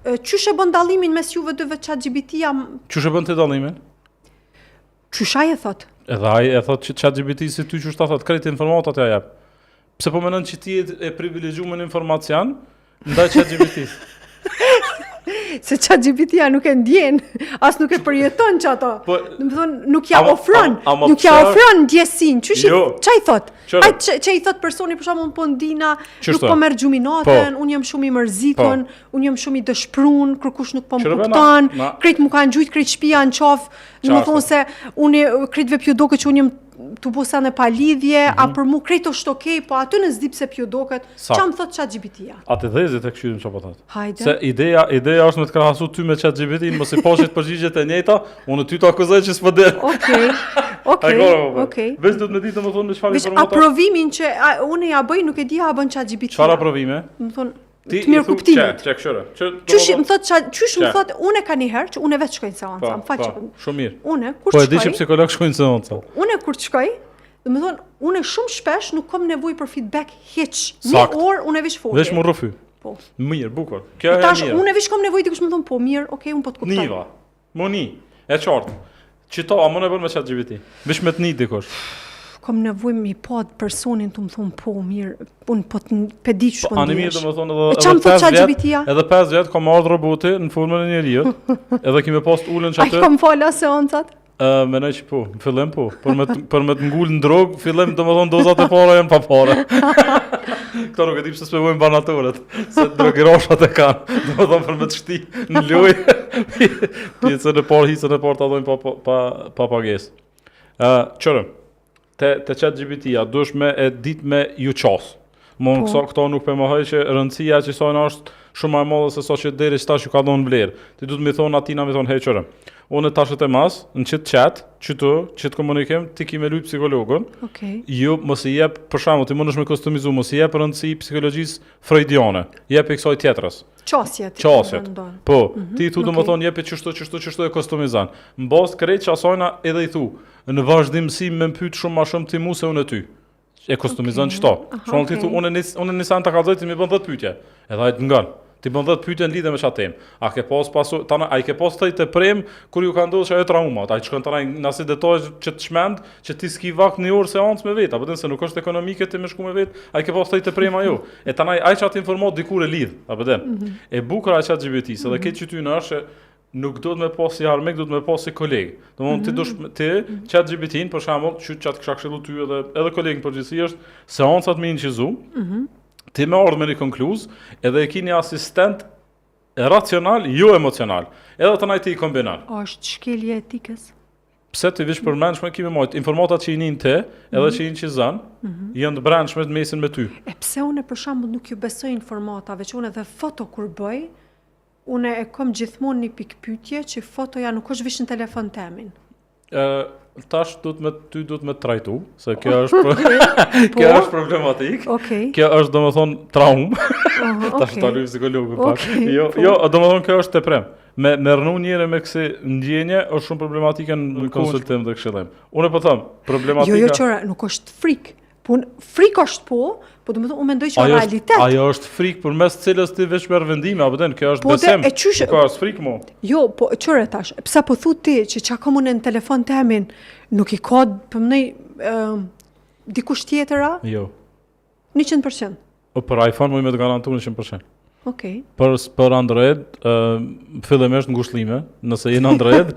Qysh e bën dallimin mes juve dyve ChatGPT-ja? Qysh e bën ti dallimin? Qysh ai e thot? Edhe ai e thot që ChatGPT si ty qysh ta thot krejt informatat ja jep. Pse po mendon që ti e privilegjuar me informacion ndaj ChatGPT-s? Se ChatGPT-ja nuk e ndjen, as nuk e përjeton që ato. Domethënë nuk ja ofron, nuk ja ofron ndjesinë. Ç'ai thot? Ai ç'ai thot personi për shembull po ndina, nuk po merr gjuminatën, unë jam shumë i mërzitur, unë jam shumë i dëshpruar, kërkush nuk po më kupton, krejt më kanë gjujt, krejt shtëpia në qof, domethënë se unë krejtve pju duket që unë jam tu bosa në pa lidhje, a për mu krejt është okej, po aty në zdi pse pjo doket, qa më thot ChatGPT-ja? Atë dhezit e këshyrim që po thot. Hajde. Se ideja është me të krahasu ty me ChatGPT-in, mos i pashit përgjigjet e njëjta, unë ty të akuzoj që s'po del. Okej. Veç du të me ditë të më thonë me çfarë informata. Aprovimin që unë ja bëj, nuk e di a bën ChatGPT-ja. Çfarë aprovime? Më thonë, të mirë kuptimit. Qysh më thot, unë ka një herë që unë vetë shkoj në seanca, më fal që. Shumë mirë. Unë kur shkoj. Po e di që psikolog shkojnë në seanca. Unë kur shkoj, domethënë, unë shumë shpesh nuk kam nevojë për feedback hiç. Një orë unë veç folje. Veç më rrëfy. Po. Mirë, bukur. Kjo është mirë. Unë veç kam nevojë dikush më thon po mirë, okay, unë po të kuptoj. Niva. Moni, e qartë. Çito, a më ne bën me ChatGPT? Veç me të një dikush. Kam nevojë mi pa personin të më thon po mirë, unë po të pedi ç'po ndihesh. Ani mirë domethënë edhe 5 vjet kam ardhur roboti në formën e njeriu. Edhe kimë post ulën çatë. Ai kam fala seancat. Mendoj që po, në fillim po, për me të ngul në drogë, fillim domethënë dozat e para janë pa fare. Këto nuk e di pse s'provojnë banatorët, se drogëroshat e kanë, domethënë për me të shti në lojë. Pjesën e parë, hisën e parë ta dhojnë pa pagesë. Çorë. Te ChatGPT-ja duhesh me e ditë me ju qas. Mon këto nuk po mohoj që rëndësia që sojnë është shumë më e madhe se sa që deri tash ju ka dhënë vlerë. Ti duhet më thon atina më thon hey çorë. Unë tash të mas, në chat, çit komunikim, ti ke me luj psikologun. Okej. Jo mos i jep për shembull, ti mundesh me kustomizu, mos i jep rëndësi psikologjisë freudiane. Jep e kësaj tjetrës. Qasjet. Po, ti thu domethënë jep çështo e kustomizon. Mbas krejt çasojna edhe i thu. Në vazhdimsi më pyet shumë më shumë ti mua se unë ty. E kustomizon çto. Shon ti thu unë nisan ta kallzoj ti më bën 10 pyetje. Edhe ai të ngon. Ti bën 10 pyetje në lidhje me çfarë temë. A ke ai ke pas të prem kur ju ka ndodhur ajo traumat. Ai shkon tani në asnjë detaj që të shmend, që ti ski vakt në orë seancë me vet, apo se nuk është ekonomike ti më shku me vet, ai ke pas të prem ajo. E tani ai çat informat dikur e lidh, apo E bukur ai ChatGPT, se edhe këtë që ty në është nuk do të me pas si armik, do të me pas si koleg. Domthonë ti ChatGPT-n për shembull, çat kisha këshillu ty edhe kolegin përgjithësi është seancat me incizu. Ti me ardhë me një konkluz, edhe e ki një asistent racional, jo emocional. Edhe të najti i kombinan. Është shkelje etikës? Pse të vish për menshme, kime mojtë, informatat që i njën te, edhe që i njën që zanë, janë të brendshme të mesin me ty. E pse une për shambull nuk ju besoj informatave, që une dhe foto kur bëj, une e kom gjithmonë një pikpytje që fotoja nuk është vish në telefon temin. Tash ty duhet me trajtu, se kjo është kjo është problematik. Kjo është domethënë traumë. Tash ta luaj psikologun pak. Jo, domethënë kjo është teprim. Me rënu njëre me kësi ndjenje është shumë problematike në konsultim dhe këshillim. Unë po them, problematika. Jo, çora, nuk është frikë. Frikë është po domethënë unë mendoj që është realitet. Ajo është frikë përmes cilës ti veç merr vendime, apo kjo është besim. Ka as frikë mo. Jo, po çore tash. Pse po thu ti që çka kam unë në telefon temin, nuk i ka për më dikush tjetëra? Jo. 100%. O për iPhone më me të garantuar 100%. Okej. Për Android, fillimisht ngushëllime, nëse jeni Android,